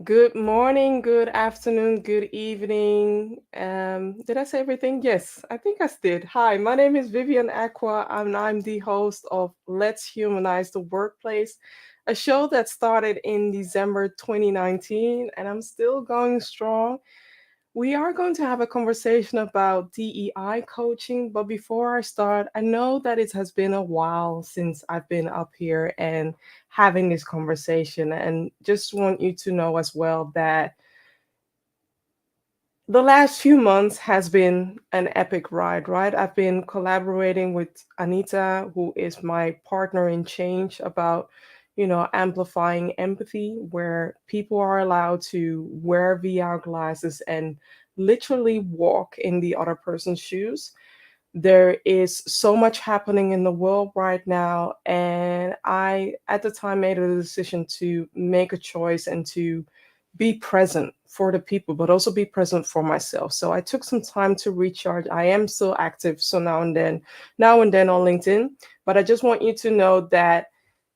Good morning, good afternoon, good evening. Did I say everything? Yes, I think I did. Hi, my name is Vivian Acquah, and I'm the host of Let's Humanize the Workplace, a show that started in December 2019, and I'm still going strong. We are going to have a conversation about DEI coaching, but before I start, I know that it has been a while since I've been up here and having this conversation, and just want you to know as well that the last few months has been an epic ride, right? I've been collaborating with Anita, who is my partner in change, about, amplifying empathy, where people are allowed to wear VR glasses and literally walk in the other person's shoes. There is so much happening in the world right now, and I at the time made a decision to make a choice and to be present for the people, but also be present for myself. So I took some time to recharge. I am still active, so now and then on LinkedIn, but I just want you to know that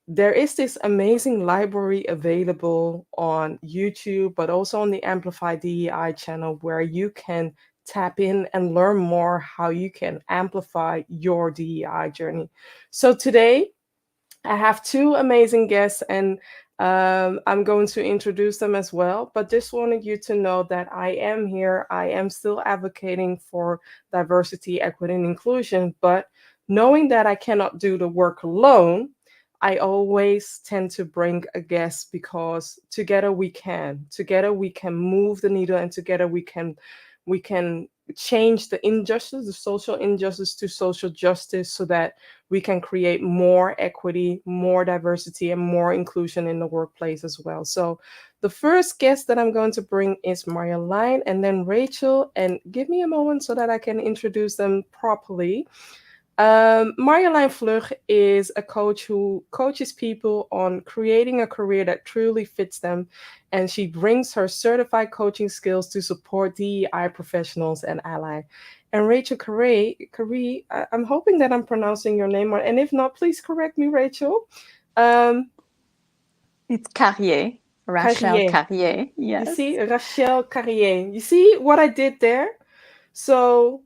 there is this amazing library available on YouTube, but also on the Amplify DEI channel, where you can tap in and learn more how you can amplify your DEI journey. So today, I have two amazing guests, and I'm going to introduce them as well. But just wanted you to know that I am here. I am still advocating for diversity, equity, and inclusion. But knowing that I cannot do the work alone, I always tend to bring a guest because together we can. Together we can move the needle, and together we can change the injustice, the social injustice, to social justice, so that we can create more equity, more diversity, and more inclusion in the workplace as well. So, the first guest that I'm going to bring is Marjolijn and then Rachel. And give me a moment so that I can introduce them properly. Marjolijn Vlug is a coach who coaches people on creating a career that truly fits them, and she brings her certified coaching skills to support DEI professionals and allies. And Rachel Carrié, I'm hoping that I'm pronouncing your name right, and if not, please correct me, Rachel. Um, It's Carrié, Rachelle Carrié. Carrié. You see, Yes. Rachelle Carrié. You see what I did there? So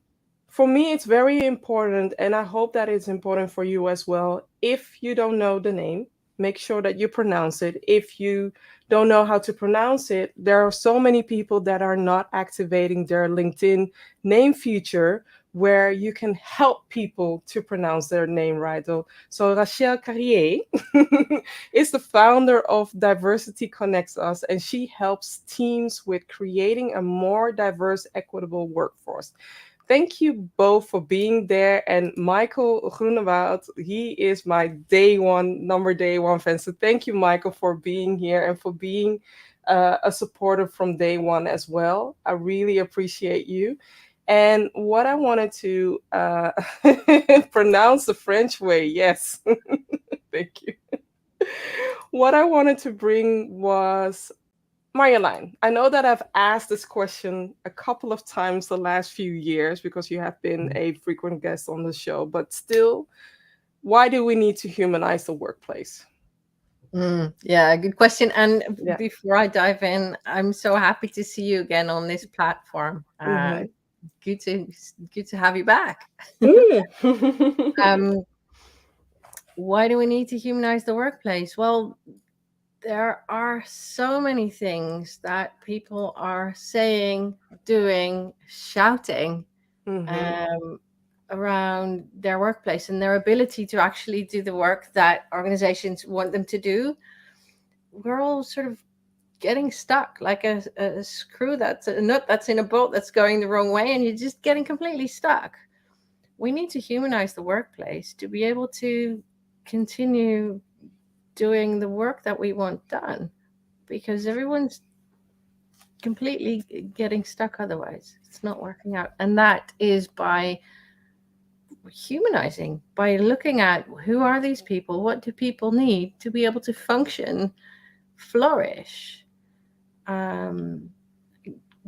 for me, it's very important, and I hope that it's important for you as well. If you don't know the name, make sure that you pronounce it. If you don't know how to pronounce it, there are so many people that are not activating their LinkedIn name feature where you can help people to pronounce their name right. So Rachelle Carrier is the founder of Diversity Connects Us, and she helps teams with creating a more diverse, equitable workforce. Thank you both for being there. And Michael Groenewoud, he is my day one fan. So thank you, Michael, for being here and for being a supporter from day one as well. I really appreciate you. And what I wanted to pronounce the French way, yes, thank you. What I wanted to bring was Marjolein. I know that I've asked this question a couple of times the last few years because you have been a frequent guest on the show, but still, why do we need to humanize the workplace? Yeah, good question. And Yeah. before I dive in, I'm so happy to see you again on this platform. Mm-hmm. Good to good to have you back. Mm. um, why do we need to humanize the workplace? Well, there are so many things that people are saying, doing, shouting Mm-hmm. um, around their workplace and their ability to actually do the work that organizations want them to do. We're all sort of getting stuck like a screw that's a nut that's in a bolt that's going the wrong way, and you're just getting completely stuck. We need to humanize the workplace to be able to continue doing the work that we want done, because everyone's completely getting stuck otherwise. It's not working out. And that is by humanizing, by looking at who are these people, what do people need to be able to function, flourish. um,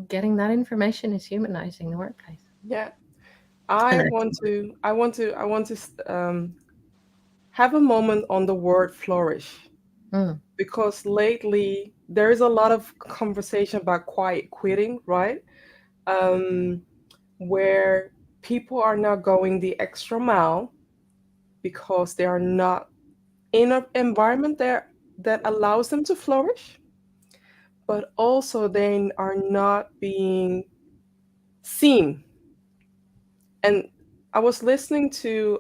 Getting that information is humanizing the workplace. Yeah. And I want to have a moment on the word flourish. Mm. because lately there is a lot of conversation about quiet quitting, right? Um, where people are not going the extra mile because they are not in an environment there that allows them to flourish, but also they are not being seen. And I was listening to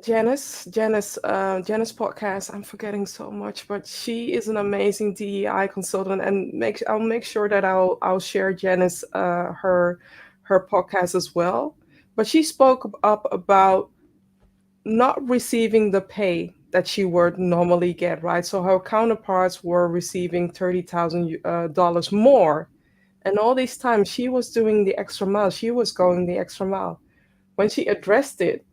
Janice podcast. I'm forgetting so much, but she is an amazing DEI consultant, and I'll make sure that I'll share Janice her podcast as well. But she spoke up about not receiving the pay that she would normally get, right? So her counterparts were receiving $30,000 more, and all these times she was doing the extra mile. She was going the extra mile. When she addressed it,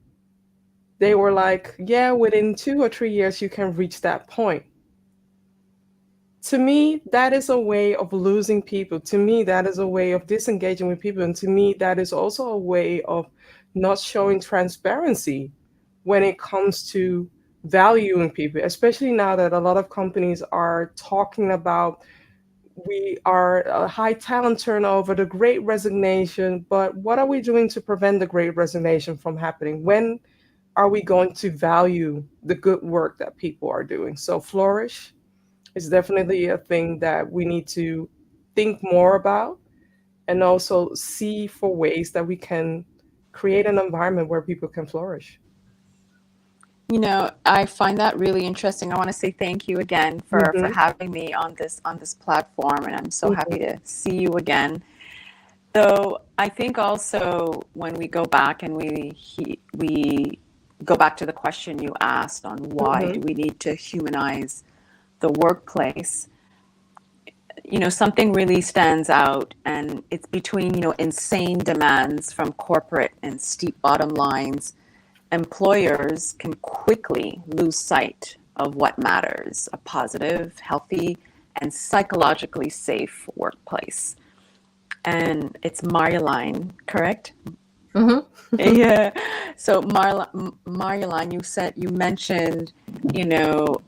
they were like, yeah, within 2 or 3 years, you can reach that point. To me, that is a way of losing people. To me, that is a way of disengaging with people. And to me, that is also a way of not showing transparency when it comes to valuing people, especially now that a lot of companies are talking about we are a high talent turnover, the great resignation. But what are we doing to prevent the great resignation from happening? When are we going to value the good work that people are doing? So, flourish is definitely a thing that we need to think more about and also see for ways that we can create an environment where people can flourish. I find that really interesting. I want to say thank you again for Hmm. having me on this platform, and I'm so happy Hmm. to see you again. Though I think also when we go back and we go back to the question you asked on why Hmm. do we need to humanize the workplace, something really stands out, and it's between, insane demands from corporate and steep bottom lines. Employers can quickly lose sight of what matters: a positive, healthy, and psychologically safe workplace. And it's Marjolijn, correct? Hmm. Yeah. So Marjolijn, you mentioned,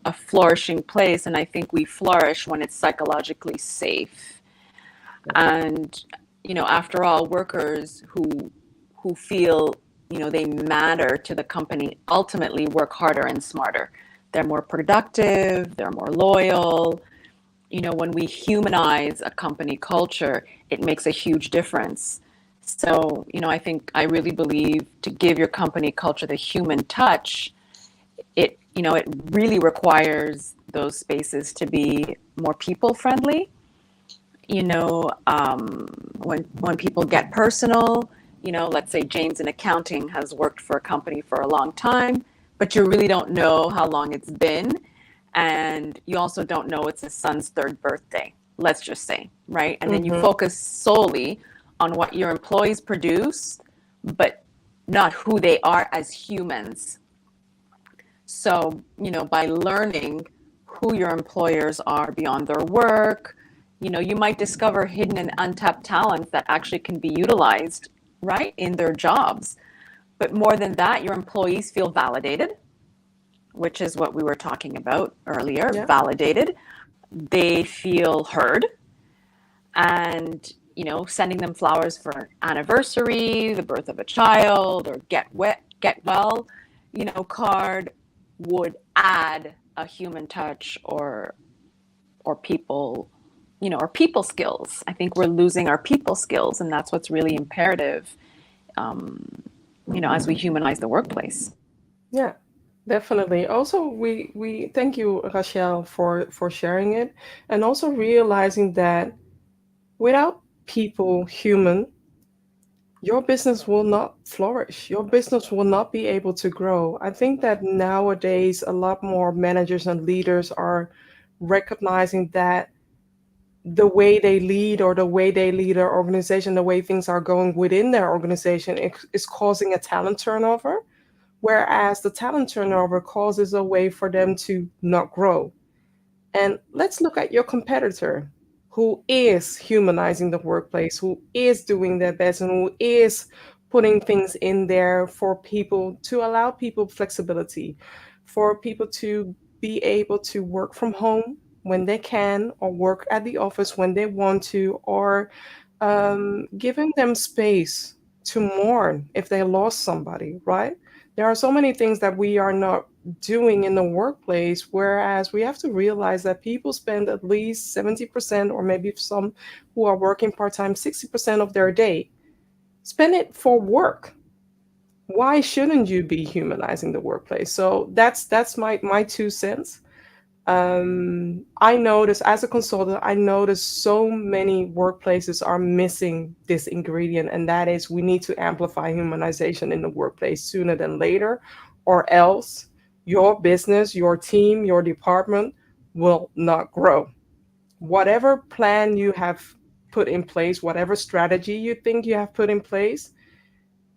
a flourishing place, and I think we flourish when it's psychologically safe. And after all, workers who feel they matter to the company ultimately work harder and smarter. They're more productive, they're more loyal. When we humanize a company culture, it makes a huge difference. So, I really believe to give your company culture the human touch, it really requires those spaces to be more people friendly. When people get personal, let's say James in accounting has worked for a company for a long time, but you really don't know how long it's been. And you also don't know it's his son's third birthday, let's just say, right? And then you Hmm. focus solely on what your employees produce, but not who they are as humans. So, by learning who your employers are beyond their work, you might discover hidden and untapped talents that actually can be utilized, right, in their jobs. But more than that, your employees feel validated, which is what we were talking about earlier, Yeah. validated. They feel heard, and sending them flowers for an anniversary, the birth of a child, or get well, card would add a human touch or people, or people skills. I think we're losing our people skills, and that's what's really imperative, um, as we humanize the workplace. Yeah, definitely. Also, we thank you, Rachelle, for sharing it, and also realizing that without people, human, your business will not flourish. Your business will not be able to grow. I think that nowadays a lot more managers and leaders are recognizing that the way they lead or the way they lead their organization, the way things are going within their organization is causing a talent turnover, whereas the talent turnover causes a way for them to not grow. And let's look at your competitor who is humanizing the workplace, who is doing their best, and who is putting things in there for people to allow people flexibility. for people to be able to work from home when they can, or work at the office when they want to, or giving them space to mourn if they lost somebody, right? There are so many things that we are not doing in the workplace, whereas we have to realize that people spend at least 70%, or maybe some who are working part time, 60% of their day. Spend it for work. Why shouldn't you be humanizing the workplace? So that's my 2 cents. I notice as a consultant, I notice so many workplaces are missing this ingredient, and that is we need to amplify humanization in the workplace sooner than later, or else your business, your team, your department will not grow. Whatever plan you have put in place, whatever strategy you think you have put in place,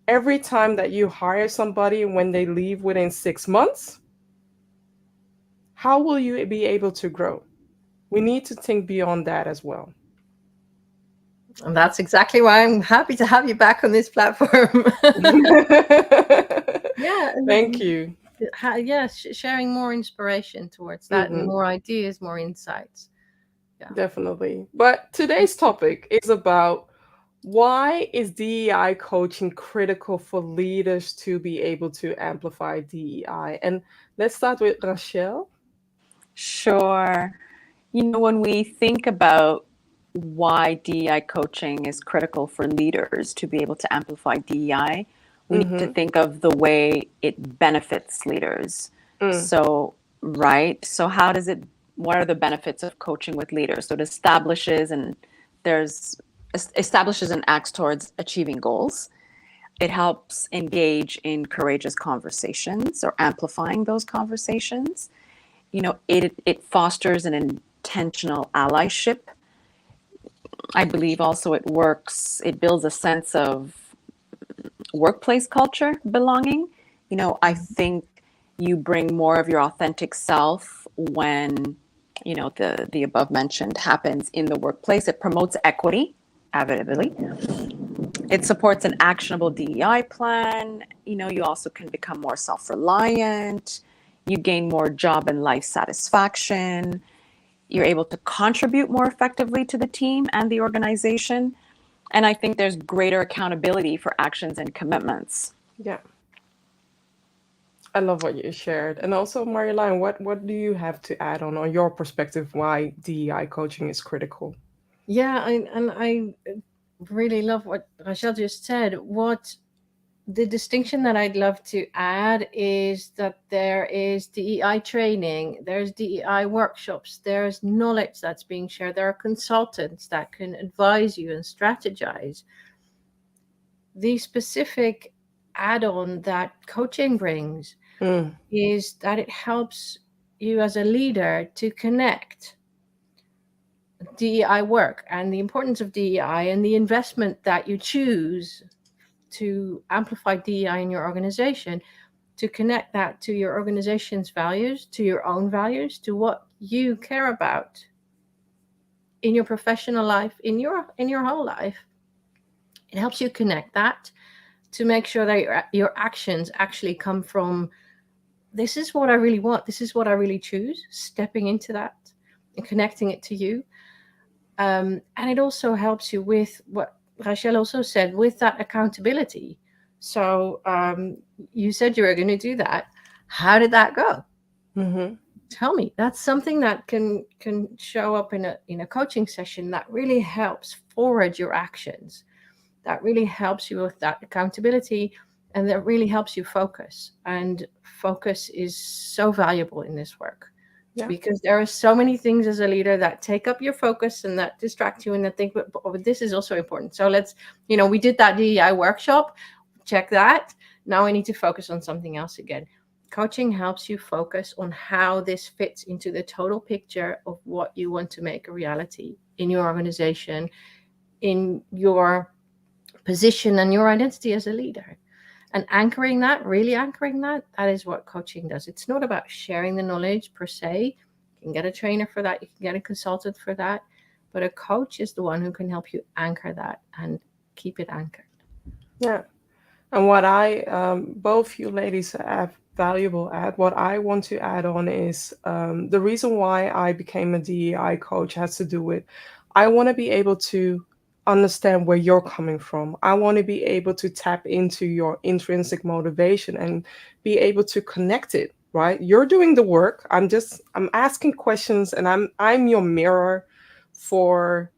every time that you hire somebody and when they leave within 6 months, how will you be able to grow? We need to think beyond that as well. And that's exactly why I'm happy to have you back on this platform. Yeah. Thank you. Yeah, sharing more inspiration towards that, and more ideas, more insights. Yeah. Definitely. But today's topic is about why is DEI coaching critical for leaders to be able to amplify DEI? And let's start with Rachelle. Sure. When we think about why DEI coaching is critical for leaders to be able to amplify DEI, we need to think of the way it benefits leaders. So, right? So what are the benefits of coaching with leaders? So it establishes and acts towards achieving goals. It helps engage in courageous conversations or amplifying those conversations. It fosters an intentional allyship. I believe also it builds a sense of workplace culture belonging. I think you bring more of your authentic self when, the above mentioned happens in the workplace. It promotes equity, inevitably. It supports an actionable DEI plan. You also can become more self-reliant. You gain more job and life satisfaction. You're able to contribute more effectively to the team and the organization. And I think there's greater accountability for actions and commitments. Yeah. I love what you shared. And also, Marjolijn, what do you have to add on your perspective why DEI coaching is critical? Yeah, I really love what Rachelle just said. What the distinction that I'd love to add is that there is DEI training, there's DEI workshops, there's knowledge that's being shared, there are consultants that can advise you and strategize. The specific add-on that coaching brings is that it helps you as a leader to connect DEI work and the importance of DEI and the investment that you choose to amplify DEI in your organization, to connect that to your organization's values, to your own values, to what you care about in your professional life, in your whole life. It helps you connect that to make sure that your actions actually come from, this is what I really want, this is what I really choose, stepping into that and connecting it to you. And it also helps you with what Rachelle also said, with that accountability. So you said you were going to do that. How did that go? Tell me. That's something that can show up in a coaching session that really helps forward your actions. That really helps you with that accountability, and that really helps you focus. And focus is so valuable in this work. Yeah. Because there are so many things as a leader that take up your focus and that distract you, and that think, but this is also important. So let's, we did that DEI workshop, check that. Now I need to focus on something else again. Coaching helps you focus on how this fits into the total picture of what you want to make a reality in your organization, in your position and your identity as a leader. And really anchoring that is what coaching does. It's not about sharing the knowledge per se. You can get a trainer for that. You can get a consultant for that. But a coach is the one who can help you anchor that and keep it anchored. Yeah. And what both you ladies have valuable add. What I want to add on is the reason why I became a DEI coach has to do with I want to be able to understand where you're coming from. I want to be able to tap into your intrinsic motivation and be able to connect it, right? You're doing the work. I'm asking questions and I'm your mirror for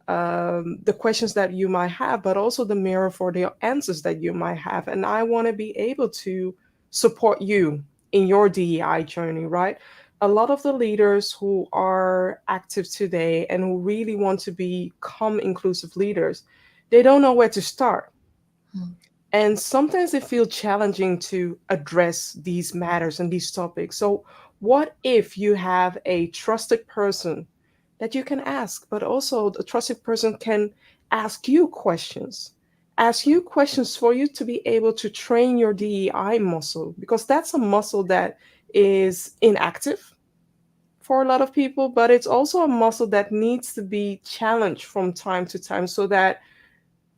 the questions that you might have, but also the mirror for the answers that you might have. And I want to be able to support you in your DEI journey, right? A lot of the leaders who are active today and who really want to become inclusive leaders, they don't know where to start. Hmm. And sometimes it feels challenging to address these matters and these topics. So, what if you have a trusted person that you can ask, but also the trusted person can ask you questions for you to be able to train your DEI muscle, because that's a muscle that is inactive for a lot of people, but it's also a muscle that needs to be challenged from time to time so that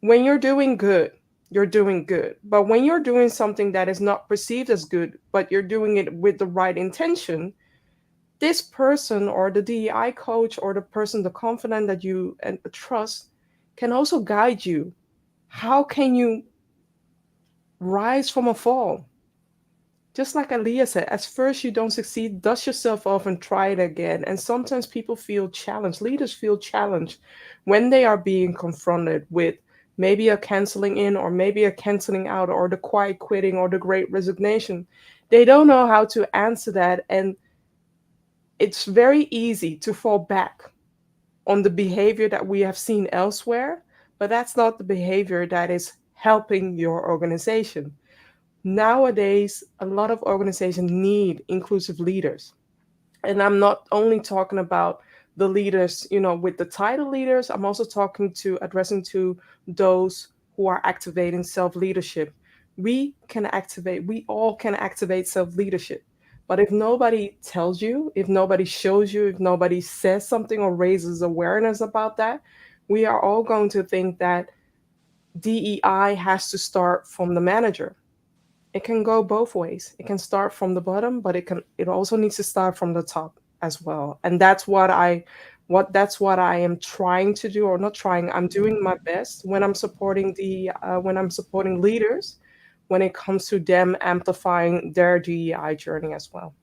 when you're doing good, you're doing good. But when you're doing something that is not perceived as good, but you're doing it with the right intention, this person or the DEI coach or the person, the confidant that you trust, can also guide you. How can you rise from a fall? Just like Aaliyah said, at first you don't succeed, dust yourself off and try it again. And sometimes people feel challenged, leaders feel challenged when they are being confronted with maybe a canceling in or maybe a canceling out or the quiet quitting or the great resignation. They don't know how to answer that. And it's very easy to fall back on the behavior that we have seen elsewhere, but that's not the behavior that is helping your organization. Nowadays, a lot of organizations need inclusive leaders. And I'm not only talking about the leaders, with the title leaders, I'm also talking to addressing to those who are activating self-leadership. We all can activate self-leadership. But if nobody tells you, if nobody shows you, if nobody says something or raises awareness about that, we are all going to think that DEI has to start from the manager. It can go both ways. It can start from the bottom, but it also needs to start from the top as well. And that's what I am trying to do, or not trying. I'm doing my best when I'm supporting leaders when it comes to them amplifying their DEI journey as well.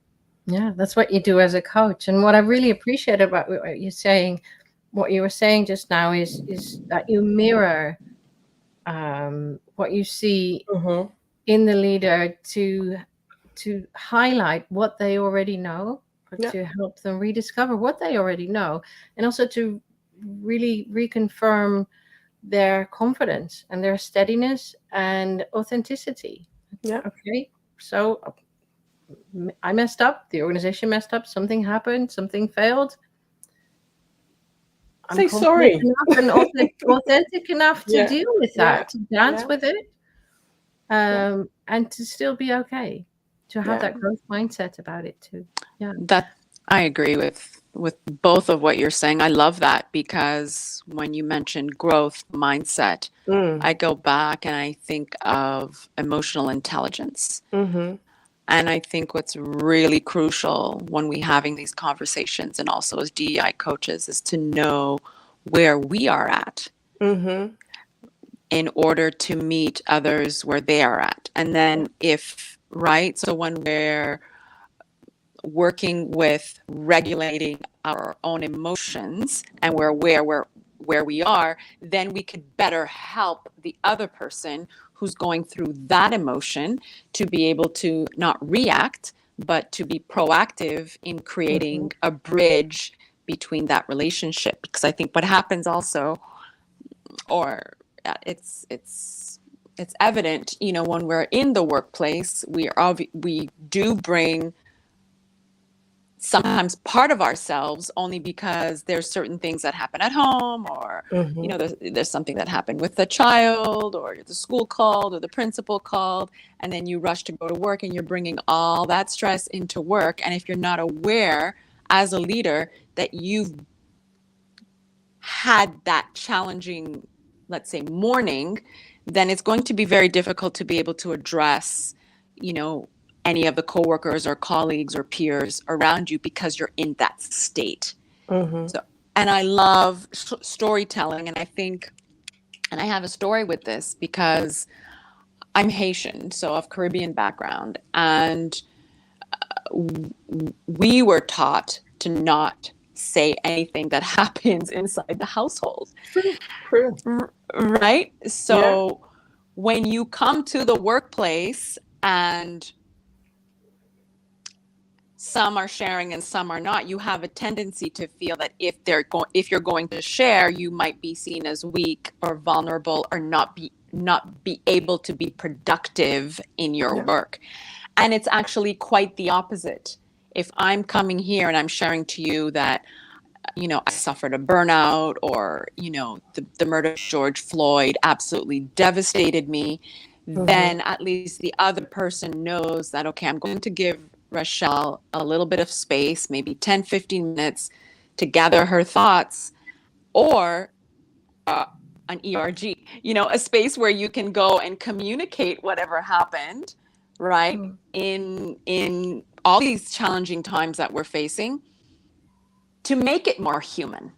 Yeah, that's what you do as a coach. And what I really appreciate about what you were saying just now is that you mirror what you see Mm-hmm. in the leader to highlight what they already know, or Yeah. to help them rediscover what they already know, and also to really reconfirm their confidence and their steadiness and authenticity. Yeah. Okay, so I messed up, the organization messed up, something happened, something failed. I'm Say confident sorry. enough and authentic enough to Yeah. deal with Yeah. that, to dance Yeah. with it, Yeah. and to still be okay, to have Yeah. that growth mindset about it too. Yeah. That I agree with both of what you're saying. I love that because when you mentioned growth mindset, Mm. I go back and I think of emotional intelligence. Mm-hmm. And I think what's really crucial when we having these conversations and also as DEI coaches is to know where we are at Mm-hmm. in order to meet others where they are at. And then if, right, so when we're working with regulating our own emotions and we're aware where we are, then we could better help the other person who's going through that emotion to be able to not react, but to be proactive in Mm-hmm. creating a bridge between that relationship. Because I think what happens also, or it's evident, when we're in the workplace, we do bring sometimes part of ourselves only because there's certain things that happen at home, or Mm-hmm. there's something that happened with the child, or the school called, or the principal called, and then you rush to go to work and you're bringing all that stress into work. And if you're not aware as a leader that you've had that challenging, let's say, morning, then it's going to be very difficult to be able to address, you know, any of the coworkers or colleagues or peers around you because you're in that state. Mm-hmm. So, and I love storytelling, and I think, and I have a story with this because I'm Haitian, so of Caribbean background, and we were taught to not say anything that happens inside the household. True. Right? Yeah. So when you come to the workplace and some are sharing and some are not, you have a tendency to feel that if you're going to share, you might be seen as weak or vulnerable or not be able to be productive in your Yeah. work. And it's actually quite the opposite. If I'm coming here and I'm sharing to you that, I suffered a burnout, or, the murder of George Floyd absolutely devastated me, Mm-hmm. then at least the other person knows that, okay, I'm going to give Rachelle a little bit of space, maybe 10, 15 minutes to gather her thoughts, or an ERG, a space where you can go and communicate whatever happened, right? Mm. In all these challenging times that we're facing, to make it more human.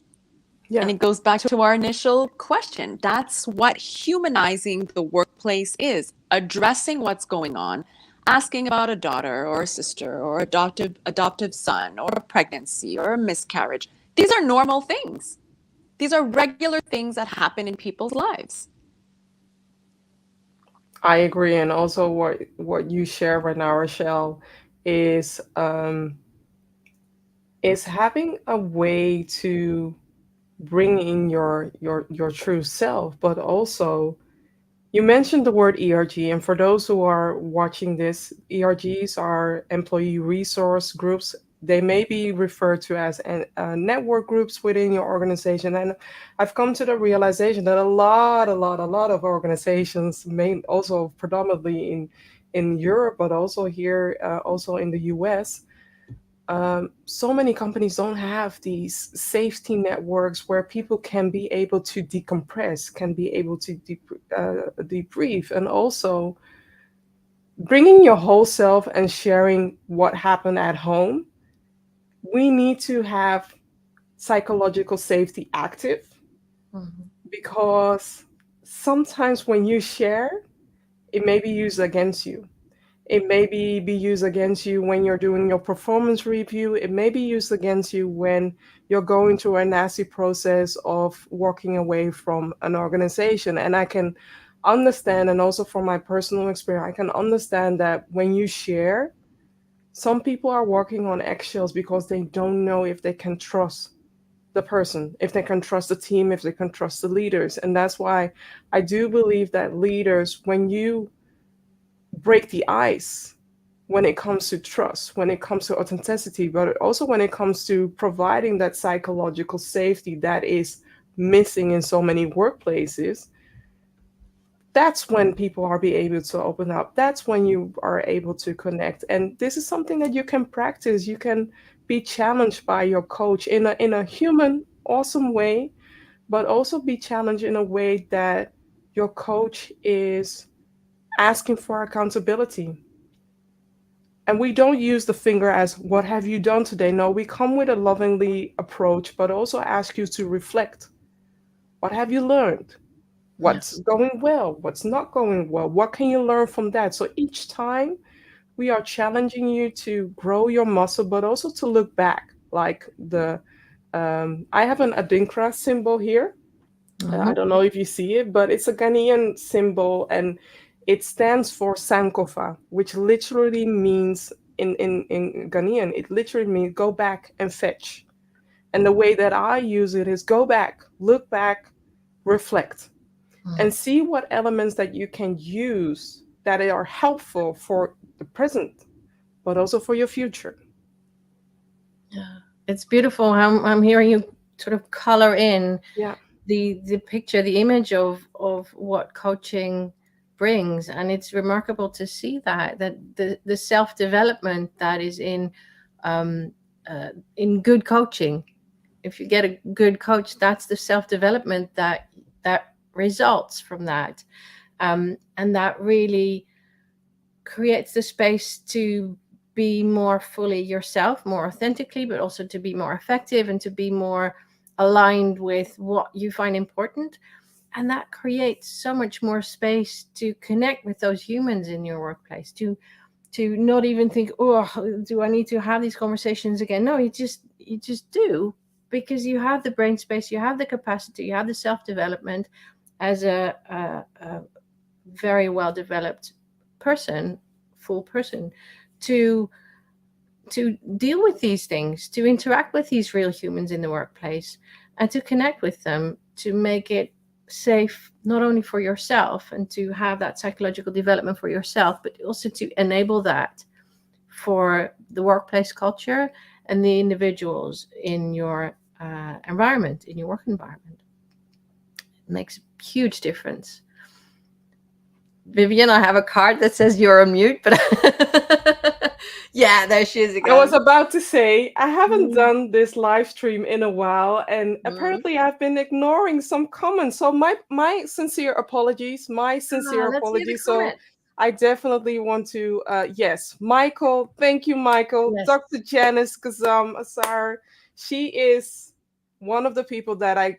Yeah. And it goes back to our initial question. That's what humanizing the workplace is: addressing what's going on, asking about a daughter or a sister or adoptive son or a pregnancy or a miscarriage. These are normal things. These are regular things that happen in people's lives. I agree, and also what you share right now, Rochelle, is having a way to bring in your true self, but also you mentioned the word ERG, and for those who are watching this, ERGs are employee resource groups. They may be referred to as network groups within your organization. And I've come to the realization that a lot of organizations, main also predominantly in Europe, but also here, also in the US, so many companies don't have these safety networks where people can be able to decompress, can be able to debrief, and also bringing your whole self and sharing what happened at home. We need to have psychological safety active, Mhm. because sometimes when you share, it may be used against you. It may be used against you when you're doing your performance review. It may be used against you when you're going through a nasty process of walking away from an organization. And I can understand, and also from my personal experience, I can understand that when you share, some people are walking on eggshells because they don't know if they can trust the person, if they can trust the team, if they can trust the leaders. And that's why I do believe that leaders, when you break the ice, when it comes to trust, when it comes to authenticity, but also when it comes to providing that psychological safety that is missing in so many workplaces, that's when people are be able to open up. That's when you are able to connect. And this is something that you can practice. You can be challenged by your coach in a human, awesome way, but also be challenged in a way that your coach is asking for accountability. And we don't use the finger as what have you done today. No, we come with a lovingly approach, but also ask you to reflect. What have you learned? Yeah. What's going well? What's not going well? What can you learn from that? So each time we are challenging you to grow your muscle, but also to look back. Like I have an Adinkra symbol here. I Mhm. don't know if you see it, but it's a Ghanaian symbol, and it stands for Sankofa, which literally means in Ghanaian, it literally means go back and fetch. And the way that I use it is go back, look back, reflect, Mhm. and see what elements that you can use that are helpful for the present, but also for your future. Yeah. It's beautiful. I'm hearing you sort of color in Yeah. the picture, the image of what coaching brings, and it's remarkable to see that the self development that is um, in good coaching. If you get a good coach, that's the self development that results from that, and that really creates the space to be more fully yourself, more authentically, but also to be more effective and to be more aligned with what you find important. And that creates so much more space to connect with those humans in your workplace, to not even think, oh, do I need to have these conversations again? No, you just do, because you have the brain space, you have the capacity, you have the self-development as a very well developed person, full person, to deal with these things, to interact with these real humans in the workplace, and to connect with them, to make it safe, not only for yourself and to have that psychological development for yourself, but also to enable that for the workplace culture and the individuals in your environment, in your work environment. It makes a huge difference. Vivian, I have a card that says you're on mute, but yeah, there she is again. I was about to say, I haven't done this live stream in a while, and apparently I've been ignoring some comments. So my sincere apologies, Let's hear the So comment. I definitely want to, yes, Michael, thank you, Michael. Yes. Dr. Janice Kazam Asar, she is one of the people that I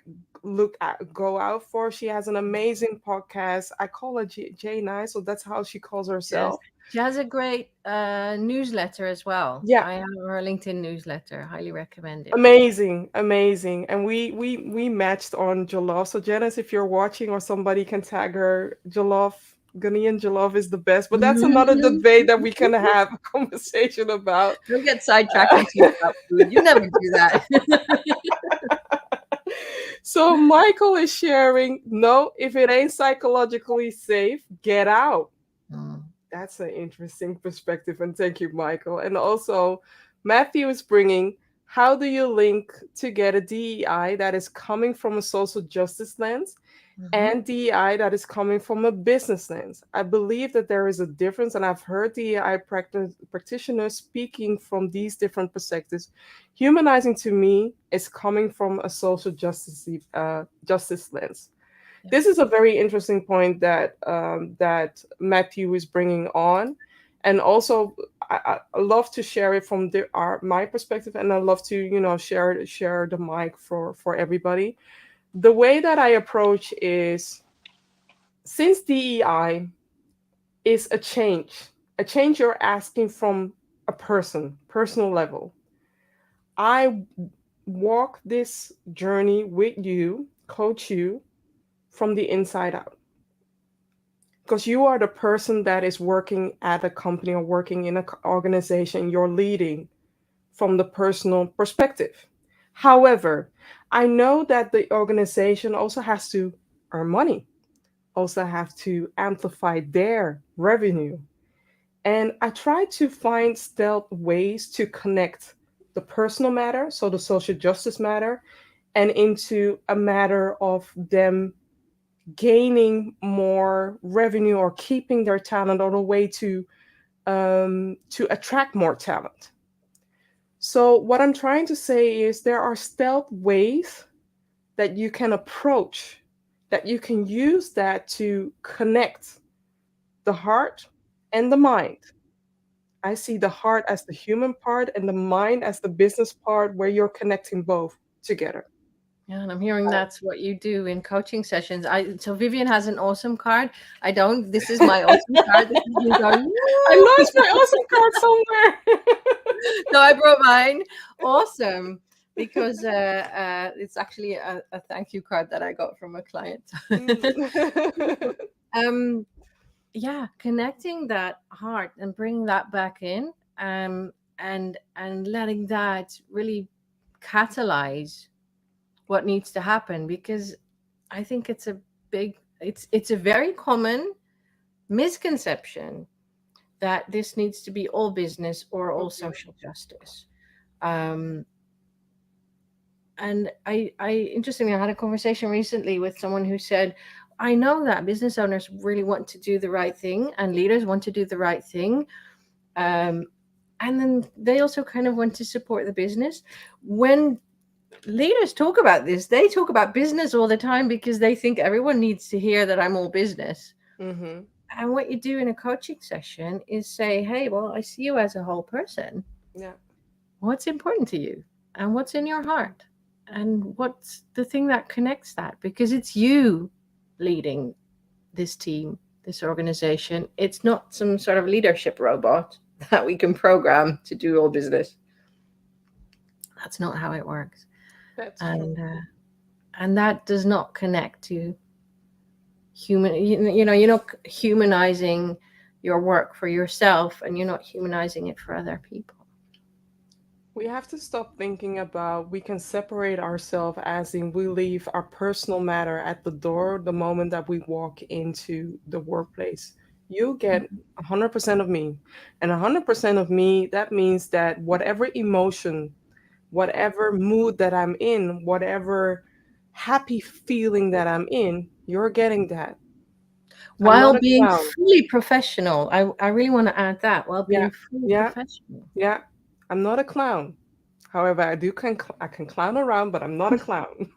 go out for. She has an amazing podcast. I call her J Nice, so that's how she calls herself. Yes. She has a great newsletter as well. Yeah. I have her LinkedIn newsletter. Highly recommend it. Amazing. And we matched on Jollof. So Janice, if you're watching or somebody can tag her, Jollof, Ghanaian Jollof is the best. But that's another debate that we can have a conversation about. Don't get sidetracked on talking about food. You never do that. So Michael is sharing, no, if it ain't psychologically safe, get out. That's an interesting perspective. And thank you, Michael. And also Matthew is bringing, how do you link together DEI that is coming from a social justice lens and DEI that is coming from a business lens? I believe that there is a difference, and I've heard DEI practitioners speaking from these different perspectives. Humanizing, to me, is coming from a social justice lens. Yeah. This is a very interesting point that that Matthew is bringing on. And also, I love to share it from my perspective, and I love to, share the mic for everybody. The way that I approach is, since DEI is a change you're asking from a personal level, I walk this journey with you, coach you from the inside out. Because you are the person that is working at a company or working in an organization, you're leading from the personal perspective. However, I know that the organization also has to earn money, also have to amplify their revenue. And I try to find stealth ways to connect the personal matter, so the social justice matter, and into a matter of them gaining more revenue or keeping their talent, or a way to attract more talent. So what I'm trying to say is, there are stealth ways that you can approach, that you can use that to connect the heart and the mind. I see the heart as the human part and the mind as the business part, where you're connecting both together. Yeah, and I'm hearing that's what you do in coaching sessions. So Vivian has an awesome card. I don't. This is my awesome card. This is me going, I lost my awesome card somewhere. No, I brought mine. Awesome. Because it's actually a thank you card that I got from a client. Yeah, connecting that heart and bringing that back in, and letting that really catalyze what needs to happen, because I think it's a very common misconception that this needs to be all business or all social justice. And interestingly, I had a conversation recently with someone who said, I know that business owners really want to do the right thing and leaders want to do the right thing. And then they also kind of want to support the business. When leaders talk about this, they talk about business all the time because they think everyone needs to hear that I'm all business. And what you do in a coaching session is say, hey, well, I see you as a whole person. Yeah. What's important to you? And what's in your heart? And what's the thing that connects that? Because it's you leading this team, this organization. It's not some sort of leadership robot that we can program to do all business. That's not how it works. That's And true. and that does not connect to human. You're not humanizing your work for yourself, and you're not humanizing it for other people. We have to stop thinking about we can separate ourselves as in we leave our personal matter at the door the moment that we walk into the workplace. You get 100% of me. And 100% of me, that means that whatever emotion, whatever mood that I'm in, whatever happy feeling that I'm in, you're getting that. I'm not While a being clown. fully professional. I really want to add that, while Yeah, being fully yeah, professional. yeah. I'm not a clown. However, I can clown around, but I'm not a clown.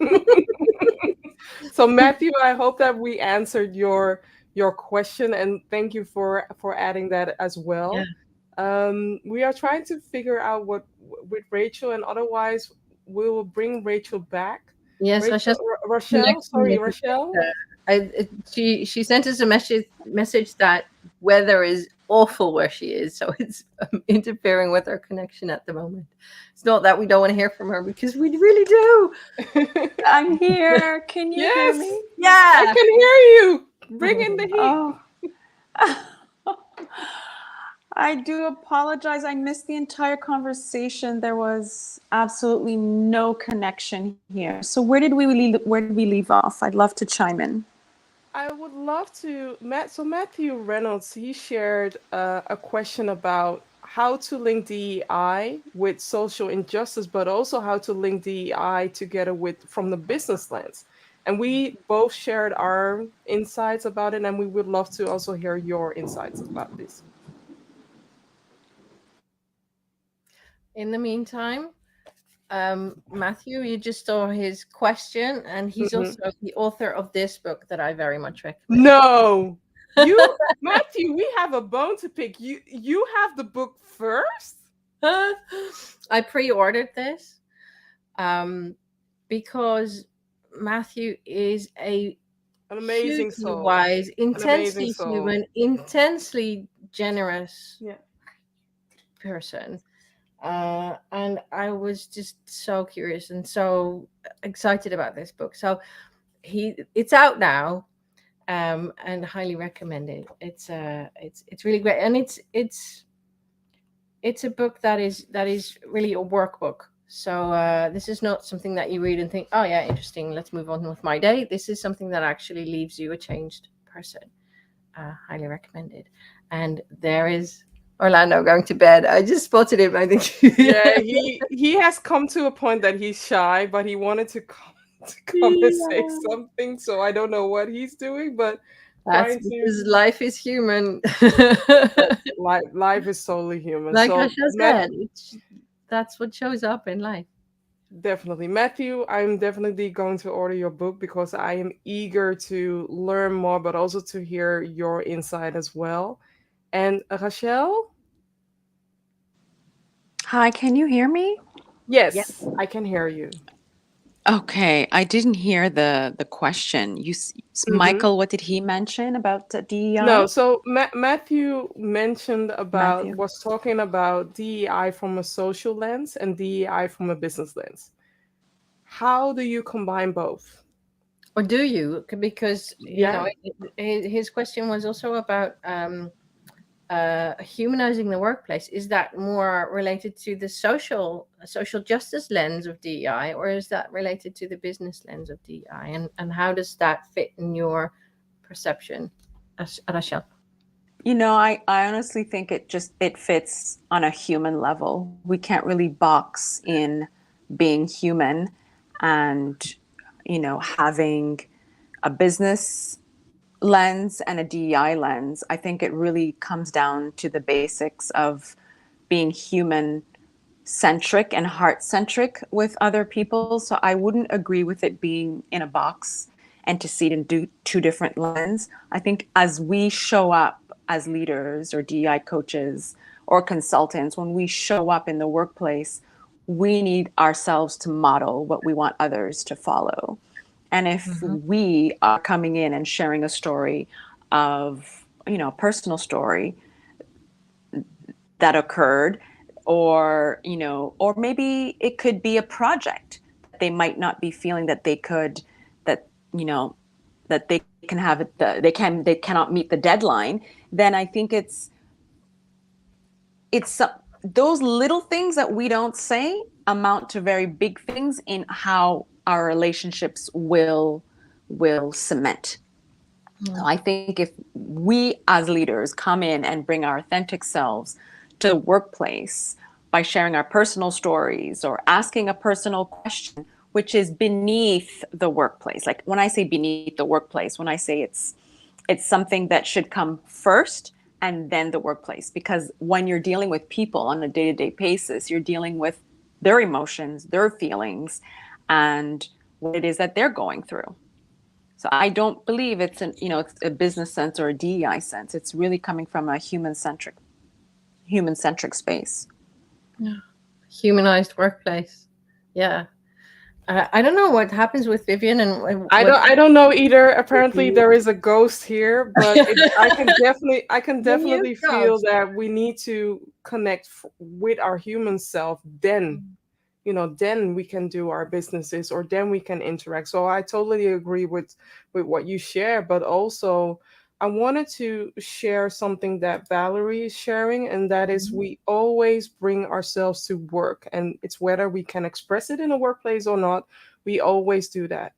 So Matthew, I hope that we answered your question, and thank you for adding that as Yeah. well. We are trying to figure out what with Rachel, and otherwise we will bring Rachel back. Yes, Rachel, Rachel Rochelle, connecting sorry, it. Rochelle. She sent us a message that weather is awful where she is, so it's interfering with our connection at the moment. It's not that we don't want to hear from her, because we really do. I'm here. Can you hear Yes, me? I Yeah. can hear you. Bring in the heat. Oh. I do apologize. I missed the entire conversation. There was absolutely no connection here. So where did we leave off? I'd love to chime in. I would love to, So Matthew Reynolds, he shared a question about how to link DEI with social injustice, but also how to link DEI together with from the business lens. And we both shared our insights about it, and we would love to also hear your insights about this. In the meantime, Matthew, you just saw his question, and he's Mhm. also the author of this book that I very much recommend. No, Matthew, we have a bone to pick. You have the book first. I pre-ordered this because Matthew is a An amazing hugely soul. wise, An amazing intensely soul. human, intensely generous Yeah. person. And I was just so curious and so excited about this book. So it's out now, and highly recommended. It's really great, and it's a book that is really a workbook. So this is not something that you read and think, oh yeah, interesting, let's move on with my day. This is something that actually leaves you a changed person. Highly recommended. And there is Orlando going to bed. I just spotted him, I think. Yeah, he has come to a point that he's shy, but he wanted to come to come and say Yeah. something. So I don't know what he's doing, but That's trying to. because life is human. Life is solely human. Like So Rachelle said, that's what shows up in life. definitely, Matthew, I'm definitely going to order your book because I am eager to learn more, but also to hear your insight as well. And Rachelle, Hi, can you hear me? Yeah. yes, I can hear you. Okay, I didn't hear the question. Mm-hmm. Michael, what did he mention about the No, DEI? so Matthew mentioned about Matthew. was talking about DEI from a social lens and DEI from a business lens. How do you combine both? Or do you? Because, Yeah. his question was also about humanizing the workplace. Is that more related to the social justice lens of DEI, or is that related to the business lens of DEI? And how does that fit in your perception, Rachel? I honestly think it fits on a human level. We can't really box in being human and, having a business lens and a DEI lens. I think it really comes down to the basics of being human centric and heart centric with other people. So I wouldn't agree with it being in a box. and to see it in two different lenses. I think as we show up as leaders or DEI coaches or consultants, when we show up in the workplace, we need ourselves to model what we want others to follow. And if we are coming in and sharing a story of, a personal story that occurred, or, or maybe it could be a project that they might not be feeling that they could, that, that they can have it, they cannot meet the deadline, then I think it's those little things that we don't say amount to very big things in how our relationships will cement. So I think if we as leaders come in and bring our authentic selves to the workplace by sharing our personal stories or asking a personal question, which is beneath the workplace. Like when I say beneath the workplace, when I say it's something that should come first and then the workplace, because when you're dealing with people on a day-to-day basis, you're dealing with their emotions, their feelings, and what it is that they're going through. So I don't believe it's it's a business sense or a DEI sense. It's really coming from a human-centric space. Yeah. Humanized workplace. Yeah. I don't know what happens with Vivian and I don't know either. Apparently there is a ghost here, but I can definitely feel that we need to connect with our human self. Then, then we can do our businesses, or then we can interact. So I totally agree with what you share, but also I wanted to share something that Valerie is sharing, and that is we always bring ourselves to work, and it's whether we can express it in a workplace or not. We always do that.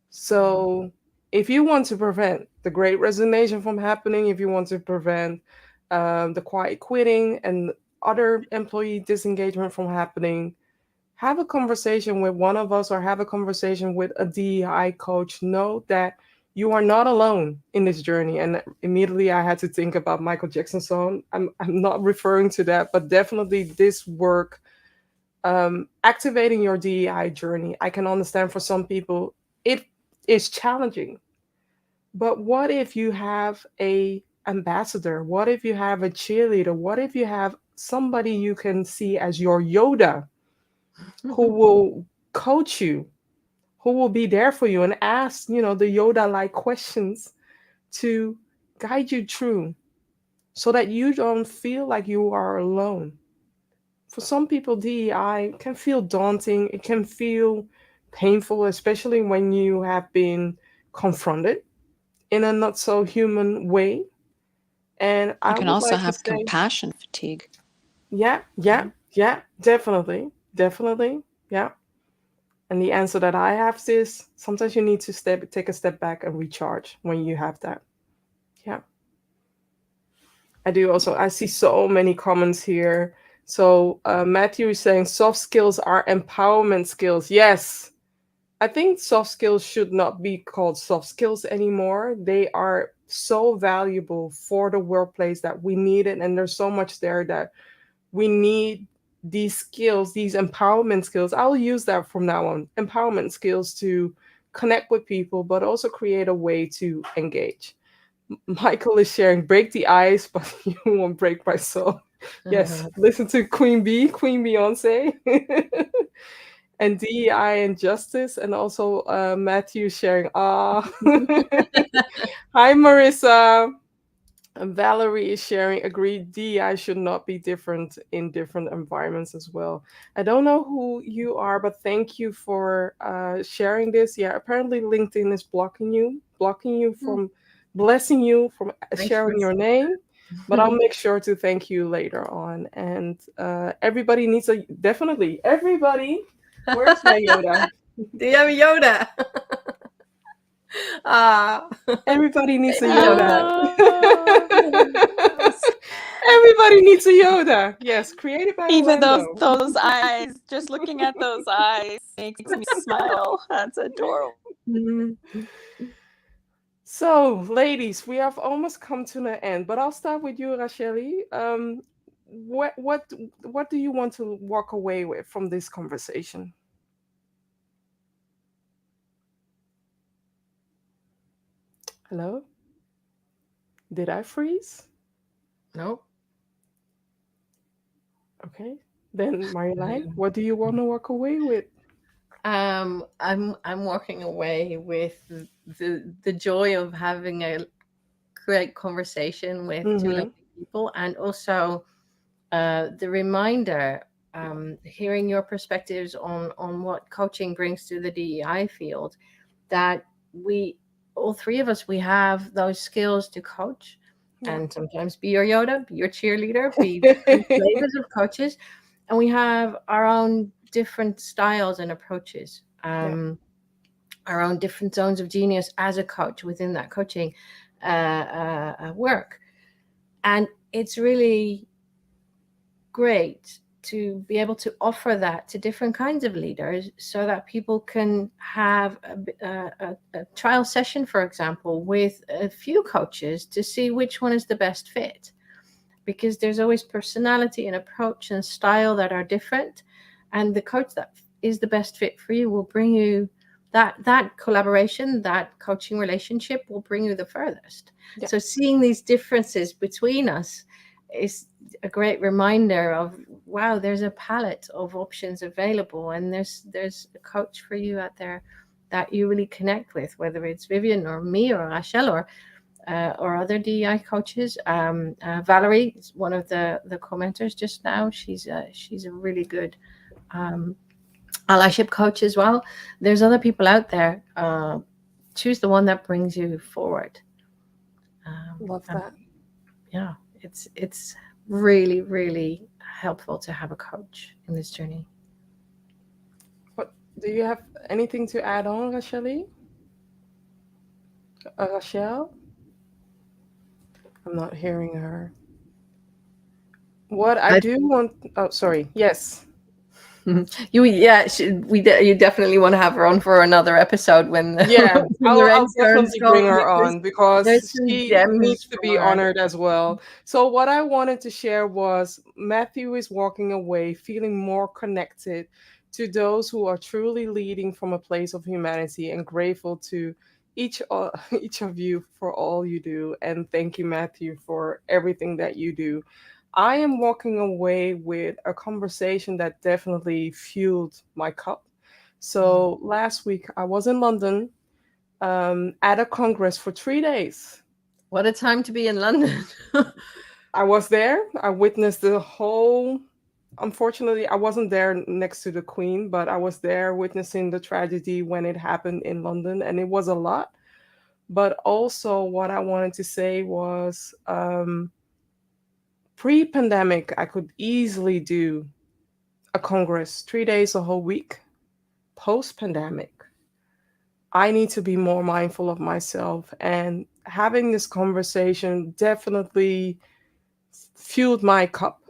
So if you want to prevent the great resignation from happening, if you want to prevent the quiet quitting and other employee disengagement from happening, have a conversation with one of us or have a conversation with a DEI coach. Know that you are not alone in this journey. And immediately I had to think about Michael Jackson's song. I'm not referring to that, but definitely this work, activating your DEI journey. I can understand for some people it is challenging. But what if you have a ambassador? What if you have a cheerleader? What if you have somebody you can see as your Yoda, who will coach you, who will be there for you and ask, the Yoda like questions to guide you through, so that you don't feel like you are alone. For some people, DEI can feel daunting. It can feel painful, especially when you have been confronted in a not so human way. And You I can would also like to have say, compassion fatigue. yeah, definitely, definitely, yeah. And the answer that I have is sometimes you need to take a step back and recharge when you have that. Yeah. I do also, I see so many comments here. So Matthew is saying soft skills are empowerment skills. Yes. I think soft skills should not be called soft skills anymore. They are so valuable for the workplace that we need it. And there's so much there that we need these skills, these empowerment skills. I'll use that from now on. Empowerment skills to connect with people, but also create a way to engage. Michael is sharing break the ice, but you won't break my soul. Yes, listen to Queen Bee, Queen Beyonce. And DEI and justice, and also Matthew sharing. Hi, Marissa. And Valerie is sharing. Agreed. DEI should not be different in different environments as well. I don't know who you are, but thank you for sharing this. Yeah, apparently LinkedIn is blocking you from blessing you from sharing your name. But I'll make sure to thank you later on. And everybody needs a definitely everybody. Where's my Yoda? Do you have a Yoda? Everybody needs a Yoda. Everybody needs a Yoda. Yes, created by Even Orlando. those eyes, just looking at those eyes makes me smile. That's adorable. So, ladies, we have almost come to the end, but I'll start with you, Rachelle. What do you want to walk away with from this conversation? Hello? Did I freeze? No. Okay. Then, Marjolijn, what do you want to walk away with? I'm walking away with the joy of having a great conversation with two Mm-hmm. lovely people, and also the reminder, hearing your perspectives on what coaching brings to the DEI field, that we, all three of us, we have those skills to coach, Yeah. and sometimes be your Yoda, be your cheerleader, be different flavors of coaches, and we have our own different styles and approaches. Yeah. Our own different zones of genius as a coach within that coaching work. And it's really great to be able to offer that to different kinds of leaders so that people can have a trial session, for example, with a few coaches to see which one is the best fit. Because there's always personality and approach and style that are different. And the coach that is the best fit for you will bring you that collaboration, that coaching relationship will bring you the furthest. Yeah. So seeing these differences between us is a great reminder of, wow, there's a palette of options available, and there's a coach for you out there that you really connect with, whether it's Vivian or me or Rachelle or other DEI coaches. Valerie is one of the commenters just now. She's a really good allyship coach as well. There's other people out there. Choose the one that brings you forward. Love that. Yeah, it's really, really helpful to have a coach in this journey. What do you have anything to add on, Rachelle? Rachelle? I'm not hearing her. What I I, do want, oh, sorry. Yes. you definitely want to have her on for another episode when Yeah, when the I'll rain turns definitely bring cold, her because on because there's some she gems needs to from be her. honored as well. So what I wanted to share was Matthew is walking away feeling more connected to those who are truly leading from a place of humanity, and grateful to each of you for all you do. And thank you, Matthew, for everything that you do. I am walking away with a conversation that definitely fueled my cup. Mm. So last week I was in London at a congress for 3 days. What a time to be in London. I was there. I witnessed the whole. Unfortunately, I wasn't there next to the Queen, but I was there witnessing the tragedy when it happened in London, and it was a lot. But also, what I wanted to say was pre pandemic, I could easily do a congress, 3 days, a whole week. Post pandemic, I need to be more mindful of myself. And having this conversation definitely fueled my cup,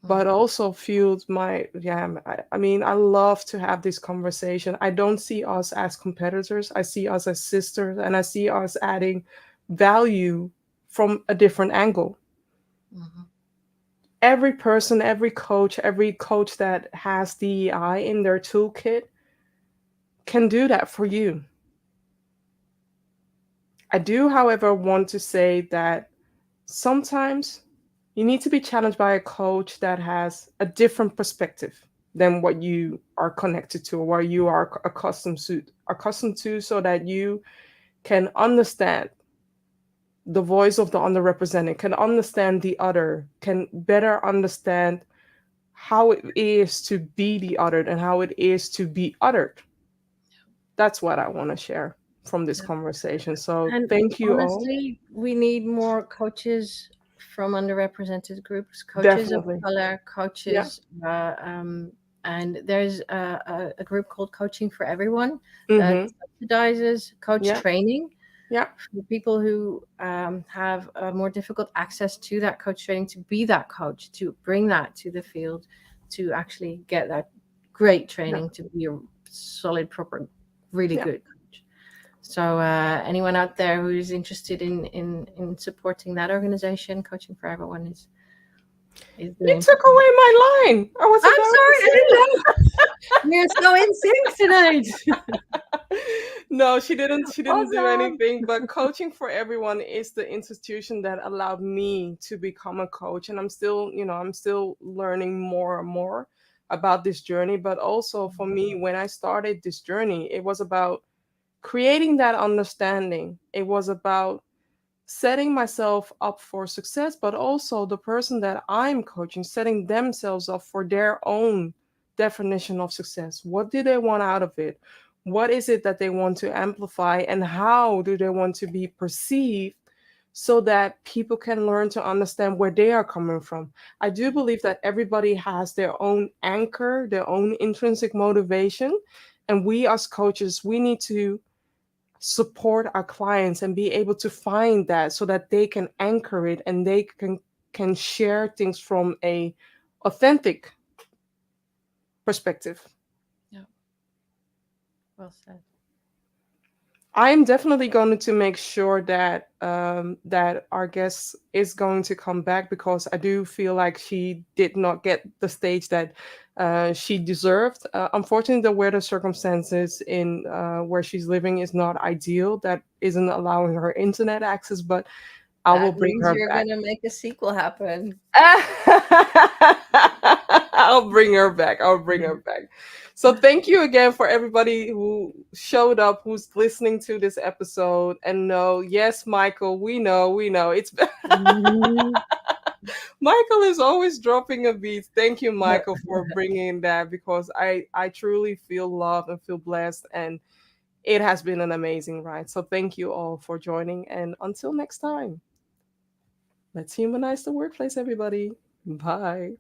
but also fueled my, yeah, I mean, I love to have this conversation. I don't see us as competitors. I see us as sisters, and I see us adding value from a different angle. Mhm. Every person, every coach that has DEI in their toolkit can do that for you. I do, however, want to say that sometimes you need to be challenged by a coach that has a different perspective than what you are connected to or what you are accustomed to, so that you can understand the voice of the underrepresented, can understand the other, can better understand how it is to be the othered and how it is to be othered. That's what I want to share from this conversation. So And thank you all. honestly, we need more coaches from underrepresented groups, coaches of Definitely. color, Yeah. coaches. And there's a group called Coaching for Everyone that Mm-hmm. subsidizes coach Yeah. training Yeah. for people who have a more difficult access to that coach training, to be that coach, to bring that to the field, to actually get that great Yeah. training to be a solid, proper, really Yeah. good coach. So anyone out there who's interested in supporting that organization, Coaching for Everyone is You the name. took away my line. I was I'm about sorry, to I say didn't know. We're so in sync tonight. that. No, she didn't do Awesome. anything, but Coaching for Everyone is the institution that allowed me to become a coach, and I'm still learning more and more about this journey. But also for me, when I started this journey, it was about creating that understanding. It was about setting myself up for success, but also the person that I'm coaching, setting themselves up for their own definition of success. What do they want out of it? What is it that they want to amplify, and how do they want to be perceived so that people can learn to understand where they are coming from? I do believe that everybody has their own anchor, their own intrinsic motivation. And we as coaches, we need to support our clients and be able to find that so that they can anchor it and they can share things from a authentic perspective. Yeah. Well said. I'm definitely going to make sure that that our guest is going to come back, because I do feel like she did not get the stage that she deserved. Unfortunately, the weather circumstances in where she's living is not ideal. That isn't allowing her internet access, but I will That bring means her you're back. gonna make a sequel happen. I'll bring her back. I'll bring her back. So thank you again for everybody who showed up, who's listening to this episode. And no, yes, Michael, we know. It's Mhm. Michael is always dropping a beat. Thank you, Michael, for bringing that, because I truly feel loved and feel blessed, and it has been an amazing ride. So thank you all for joining, and until next time, let's humanize the workplace, everybody. Bye.